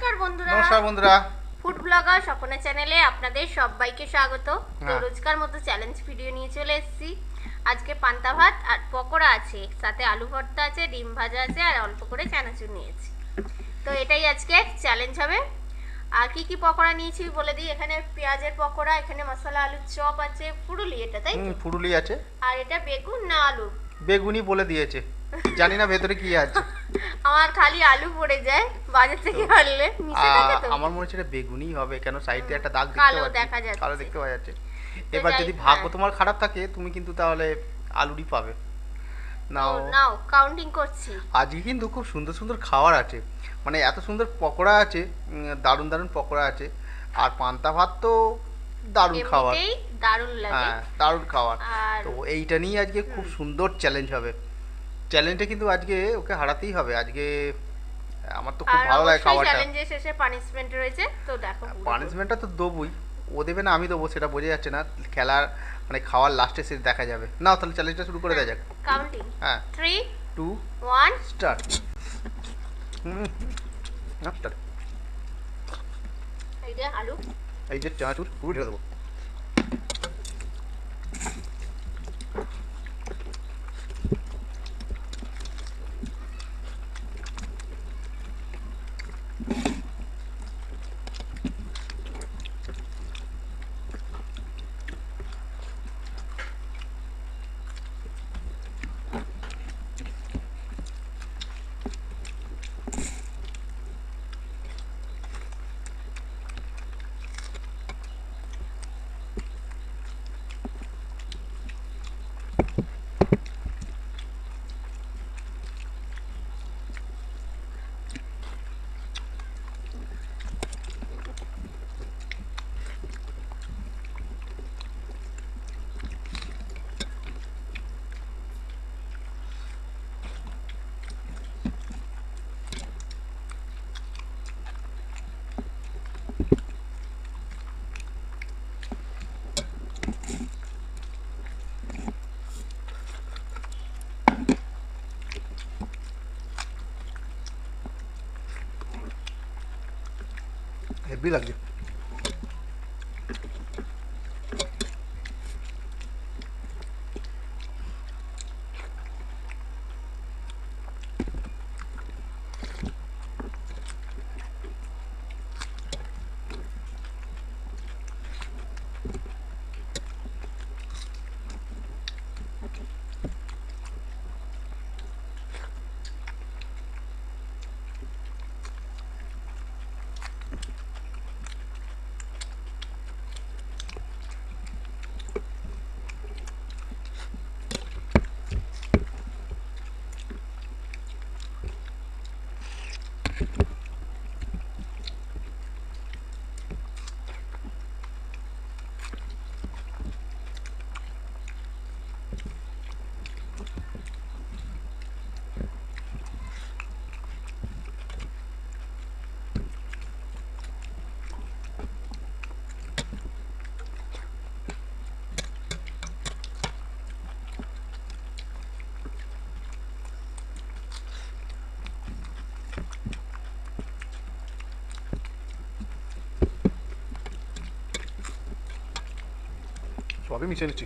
নমস্কার বন্ধুরা, নমস্কার বন্ধুরা। ফুড ব্লগার স্বপনের চ্যানেলে আপনাদের সবাইকে স্বাগত। তো রোজকার মতো চ্যালেঞ্জ ভিডিও নিয়ে চলে এসেছি। আজকে পান্তা ভাত আর পকোড়া আছে, সাথে আলু ভর্তা আছে, ডিম ভাজা আছে আর অল্প করে চানাচুর নিয়েছি। তো এটাই আজকে চ্যালেঞ্জ হবে। আর কি কি পকোড়া নিয়েছি বলে দিই। এখানে পেঁয়াজের পকোড়া, এখানে মশলা আলুর চপ আছে, ফুরুলি এটা, তাই তো? ফুরুলি আছে। আর এটা বেগুন না আলু? বেগুনি বলে দিয়েছে, জানি না ভেতরে কি আছে। আমার খালি আলু পড়ে যায় বাজার থেকে আনলে, মিশে থাকে তো। আমার মনে হচ্ছে এটা বেগুনি হবে, কেন সাইডে একটা দাগ কালো দেখতে দেখা পাচ্ছি, যাচ্ছে। কালো দেখতে পাওয়া যাচ্ছে। তো এবার যাই, যদি ভাগ্য হ্যাঁ। তোমার খারাপ থাকে তুমি কিন্তু তাহলে আলুরই পাবে। নাও নাও, কাউন্টিং করছি। আজকে কিন্তু খুব সুন্দর সুন্দর খাবার আছে, মানে এত সুন্দর পকোড়া আছে, দারুণ দারুণ পকোড়া আছে। আর পান্তা ভাত তো দারুণ খাবার, এমনিতেই দারুণ লাগে। হ্যাঁ দারুণ খাবার। আর তো এইটা নিয়ে আজকে খুব সুন্দর চ্যালেঞ্জ হবে। চ্যালেঞ্জটা কিন্তু আজকে ওকে হারাতেই হবে আজকে। আমার তো খুব আর ভালো লাগে অবশ্যই খাবারটা। চ্যালেঞ্জের শেষে পানিশমেন্ট রয়েছে, তো দেখো পুরো। পানিশমেন্টটা তো দেবই, ও দেবে না আমি দেবো সেটা বোঝা যাচ্ছে না। খেলার মানে খাওয়ার লাস্টে সে দেখা যাবে। নাও তাহলে চ্যালেঞ্জটা শুরু করে দেওয়া যাক। কাউন্টিং। হ্যাঁ 3 2 1 স্টার্ট। স্টার্ট। এই যে আলু। এই যে চানাচুর পুরো ঢেলে দেবো। হেভি লাগছে। সবই মিশিয়ে নিচ্ছি।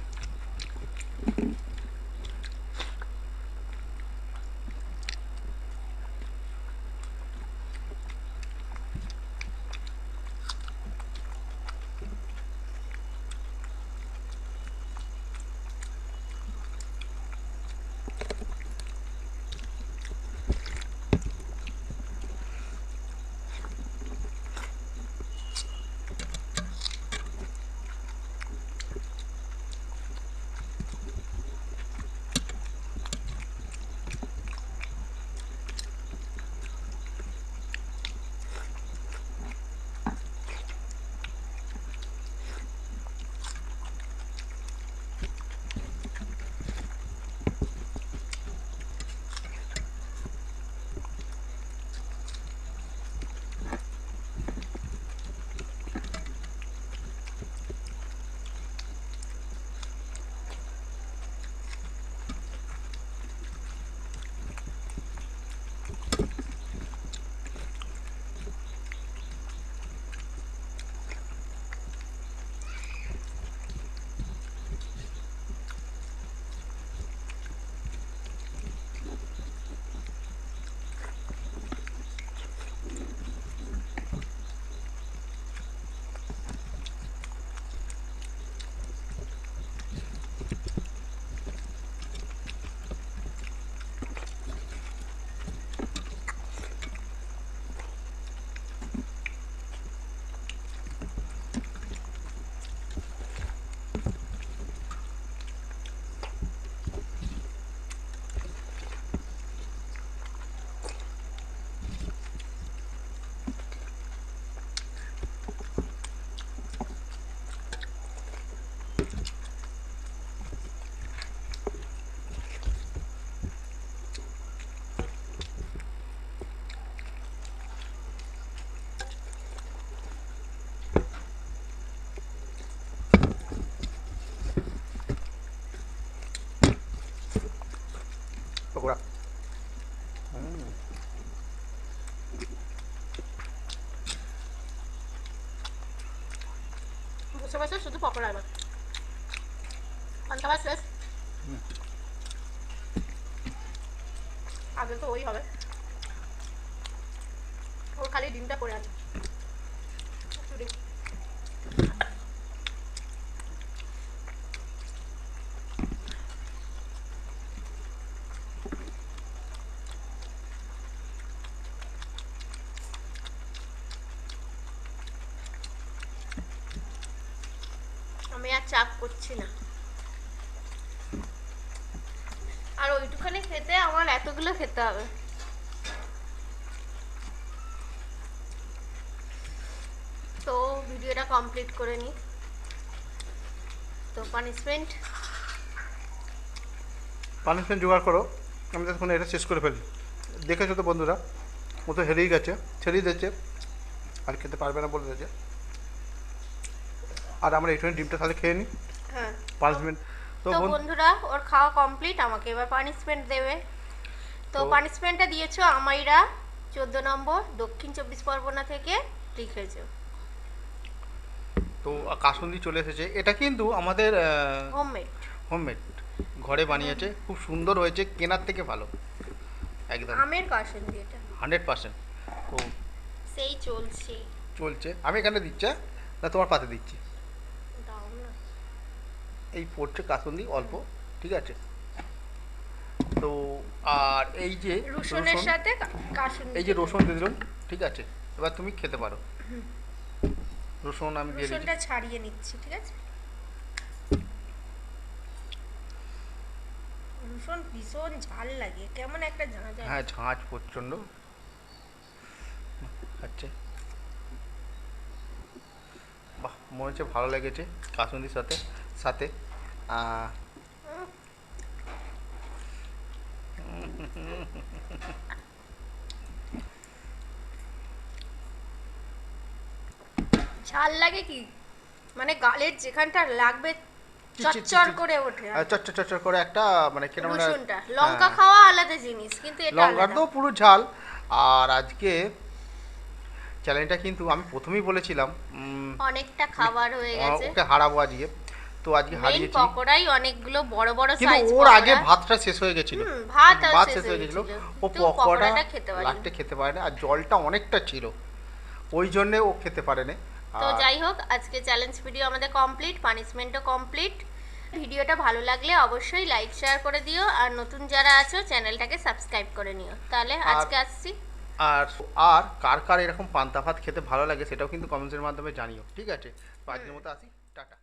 বসে বসে শুধু পকোড়া এবার পান্তা ভাত শেষ। আগে তো ওই হবে, ওর খালি ডিমটা পড়ে আছে। আমি আর চাপ করছি না, আর ওইটুখানি খেতে আমার এতগুলো খেতে হবে। তো ভিডিওটা কমপ্লিট করে নিই। তো পানিশমেন্ট জোগাড় করো, আমি তখন এটা শেষ করে ফেলি। দেখেছো তো বন্ধুরা, ও তো হেরেই গেছে, ছেড়েই দিচ্ছে, আর খেতে পারবে না বলে দিয়েছে। আর আমরা এইখানে ডিমটা তাহলে খেয়ে নিই। হ্যাঁ, পানিশমেন্ট তো বন্ধুরা ওর খাওয়া কমপ্লিট, আমাকে এবার পানিশমেন্ট দেবে। তো পানিশমেন্টটা দিয়েছো আমাইরা 14 নম্বর দক্ষিণ 24 পরগনা থেকে লিখেছো। তো কাসুন্দি চলে এসেছে, এটা কিন্তু আমাদের হোমমেড ঘরে বানিয়েছে, খুব সুন্দর হয়েছে, কেনার থেকে ভালো একদম। আমের কাসুন্দি এটা 100%। তো সেই চলছে। আমি এখানে দিচ্ছি না, তোমার পাতে দিচ্ছি। দাও না, এই পড়ছে কাসুন্দি অল্প, ঠিক আছে। তো আর এই যে রসুনের সাথে কাসুন্দি, এই যে রসুন দিয়ে দিলাম, ঠিক আছে। এবার তুমি খেতে পারো। রসুন আমি দিয়ে দিচ্ছি, রসুনটা ছাড়িয়ে নিচ্ছি, ঠিক আছে। রসুন ভীষণ ঝাল লাগে, কেমন একটা ঝাঁঝ। হ্যাঁ, ঝাঁঝ প্রচণ্ড। আচ্ছা, বাহ, মনে হচ্ছে ভালো লেগেছে কাসুন্দির সাথে সাথে ঝাল লাগে কি, মানে গালের যেখানটা লাগবে চচ্চর করে ওঠে। চচ্চর করে একটা, মানে কেমন রসুনটা, লঙ্কা খাওয়া আলাদা জিনিস, কিন্তু এটা লঙ্কার তো পুরো ঝাল। আর আজকে চ্যালেঞ্জটা কিন্তু আমি প্রথমেই বলেছিলাম অনেকটা খাবার হয়ে গেছে, ওকে হারাবো আজকে। তো আজকে হারিয়েছি। পকোড়াই অনেকগুলো বড় বড় কিন্তু সাইজ, ওর আগে ভাতটা শেষ হয়ে গেছিল, ভাত শেষ হয়ে গেছিল। ও পকোড়াটা খেতে পারে না, আর জলটা অনেকটা ছিল, ওই জন্যে ও খেতে পারে না। তো যাই হোক, আজকে চ্যালেঞ্জ ভিডিও আমাদের কমপ্লিট, পানিশমেন্টও কমপ্লিট। ভিডিওটা ভালো লাগলে অবশ্যই লাইক শেয়ার করে দিও, আর নতুন যারা আছো চ্যানেলটাকে সাবস্ক্রাইব করে নিও। তাহলে আজকে আসছি। আর কার কার এরকম পান্তা ভাত খেতে ভালো লাগে সেটাও কিন্তু কমেন্টসের মাধ্যমে জানিও, ঠিক আছে। তো আজকের মতো আসি, টাটা।